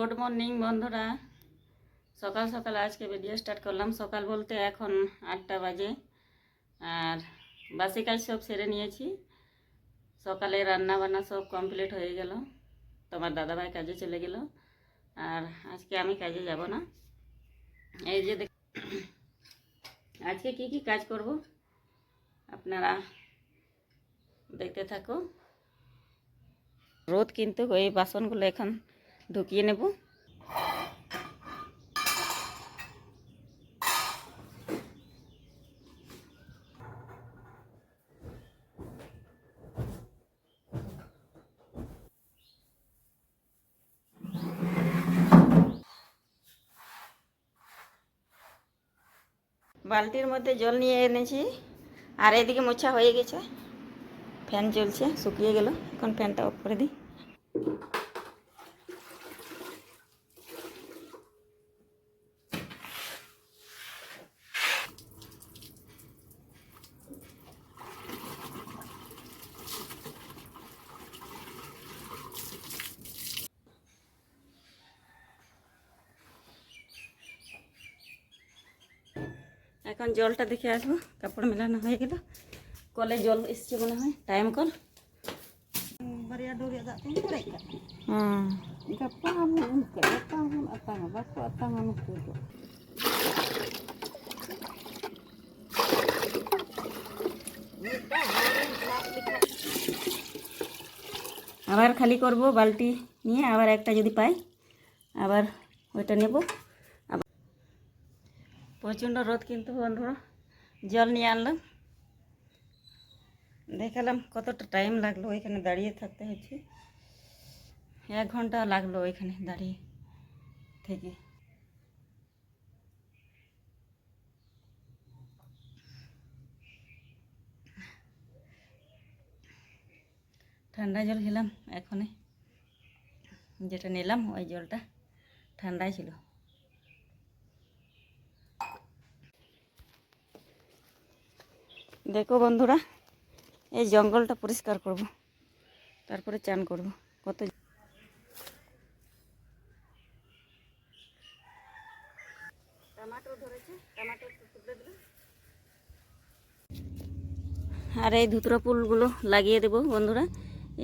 Good morning বন্ধুরা। সকাল সকাল আজকে ভিডিও স্টার্ট করলাম। সকাল বলতে এখন 8টা বাজে। আর বাসি কাজ সব সেরে নিয়েছি। সকালে রান্না বান্না সব কমপ্লিট হয়ে গেল। তোমার দাদাভাই কাজে চলে গেল। আর আজকে আমি কাজে যাব না। এই যে আজকে কি কাজ করব আপনারা দেখতে থাকো। রোদ কিন্তু এই বাসনগুলো এখন ঢুকিয়ে নেব। বালতির মধ্যে জল নিয়ে এনেছি। আর এদিকে মোছা হয়ে গেছে, ফ্যান চলছে, শুকিয়ে গেল। এখন ফ্যানটা অফ করে দিই। এখন জলটা দেখে আসবো। কাপড় মেলানো হয়ে গেল। কলে জল এসছে মনে হয়, টাইম কল। আবার খালি করব বালতি নিয়ে, আবার একটা যদি পাই আবার ওইটা নেব। আবার প্রচণ্ড রোদ কিন্তু বন্ধুরা। জল নিয়ে আনলাম, দেখালাম কতটা টাইম লাগলো। ওইখানে দাঁড়িয়ে থাকতে হচ্ছে, 1 ঘন্টা লাগলো ওইখানে দাঁড়িয়ে থেকে। ঠান্ডা জল খেলাম এখনই, যেটা নিলাম ওই জলটা ঠান্ডাই ছিল। দেখো বন্ধুরা, এই জঙ্গলটা পরিষ্কার করব, তারপরে চান করব। কত টমেটো ধরেছে, টমেটো তুলে দিল। আর এই ধুতরা ফুলগুলো লাগিয়ে দেবো বন্ধুরা।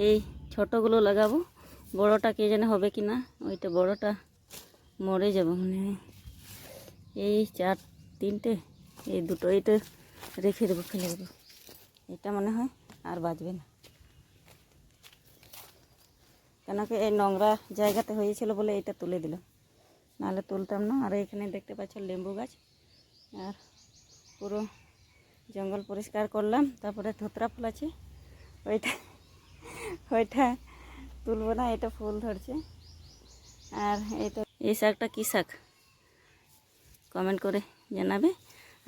এই ছোটোগুলো লাগাবো, বড়টা কে জানে হবে কি না। ওইটা বড়টা মরে যাবে মনে হয়। এই 3টে, এই দুটো, এইটা রেখে দেবো, ফেলে দেবো। এটা মনে হয় আর বাঁচবে না, কেন কি এই নোংরা জায়গাতে হয়েছিল বলে এটা তুলে দিলাম, নাহলে তুলতাম না। আর এখানে দেখতে পাচ্ছ লেবু গাছ। আর পুরো জঙ্গল পরিষ্কার করলাম। তারপরে ধুতরা ফুল আছে, ওইটা তুলবো না, এটা ফুল ধরছে। আর এই শাকটা কী শাক কমেন্ট করে জানাবে,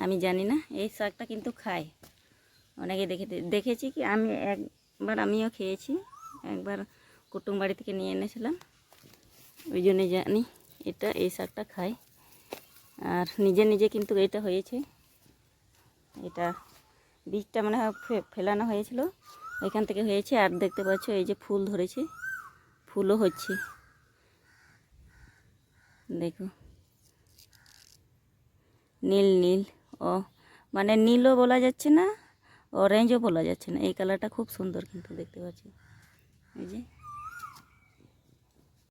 আমি জানি না। এই শাকটা কিন্তু খায়, অনেকে দেখেছি কি, আমি একবার আমিও খেয়েছি। একবার কুটুম বাড়ি থেকে নিয়ে এনেছিলাম, ওই জন্যে জানি এই শাকটা খায়। আর নিজে নিজে কিন্তু এটা হয়েছে। এটা বীজটা মনে হয় ফেলানো হয়েছিল, এখান থেকে হয়েছে। আর দেখতে পাচ্ছ এই যে ফুল ধরেছে, ফুলও হচ্ছে, দেখো নীল নীল। ও মানে নীলও বলা যাচ্ছে না, অরেঞ্জও বলা যাচ্ছে না। এই কালারটা খুব সুন্দর কিন্তু দেখতে পাচ্ছি, এই যে